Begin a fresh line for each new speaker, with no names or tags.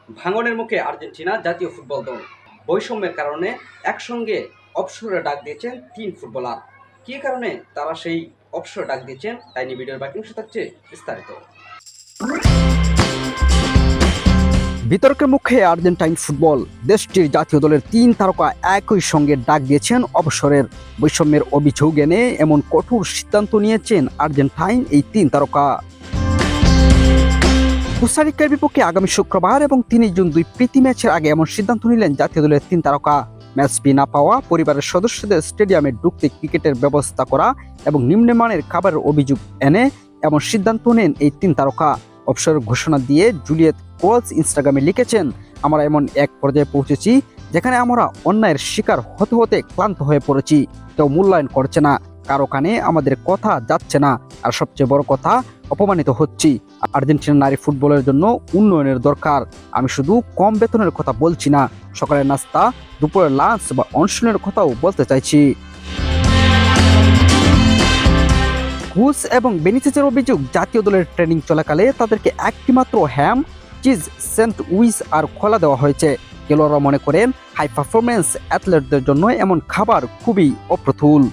ভাঙনের মুখে আর্জেন্টিনা জাতীয় ফুটবল দল। বৈষম্যের কারণে একসঙ্গে অবসরে ডাক দিয়েছেন ৩ ফুটবলার। কী কারণে তারা সেই অবসরে ডাক দিয়েছেন তাই নিয়ে ভিডিওর বাকি অংশ থাকছে বিস্তারিত। বিতর্কের মুখে আর্জেন্টাইন ফুটবল। দেশটির জাতীয় দলের ৩ তারকা একই সঙ্গে ডাক দিয়েছেন অবসরের। বৈষম্যের অভিযোগ এনে এমন কঠোর সিদ্ধান্ত নিয়েছেন আর্জেন্টাইন এই ৩ তারকা। কোস্টারিকার বিপক্ষে আগামী শুক্রবার এবং ৩ জুন ২ প্রীতি ম্যাচের আগে এমন সিদ্ধান্ত নিলেন জাতীয় দলের ৩ তারকা। ম্যাচ ফি না পাওয়া, পরিবারের সদস্যদের স্টেডিয়ামে ঢুকতে টিকিটের ব্যবস্থা করা এবং নিম্নমানের খাবারের অভিযোগ এনে এমন সিদ্ধান্ত নেন এই ৩ তারকা। অবসরের ঘোষণা দিয়ে জুলিয়েট ক্রোজ ইনস্টাগ্রামে লিখেছেন, আমরা এমন এক পর্যায়ে পৌঁছেছি যেখানে আমরা অন্যায়ের শিকার হতে হতে ক্লান্ত হয়ে পড়েছি। কেউ মূল্যায়ন করছে না, কারো কানে আমাদের কথা যাচ্ছে না, আর সবচেয়ে বড় কথা, অপমানিত হচ্ছি। আর্জেন্টিনা নারী ফুটবলের জন্য উন্নয়নের দরকার। আমি শুধু কম বেতনের কথা বলছি না, সকালের নাস্তা, দুপুরের লাঞ্চ বা অনশনের কথাও বলতে চাইছি। ঘুষ এবং বেনিসেসের অভিযোগ, জাতীয় দলের ট্রেনিং চলাকালে তাদেরকে একটি মাত্র হ্যাম, চিজ, স্যান্ডউইচ আর খোলা দেওয়া হয়েছে। খেলোয়াড়রা মনে করেন হাই পারফরমেন্স অ্যাথলেটদের জন্য এমন খাবার খুবই অপ্রতুল।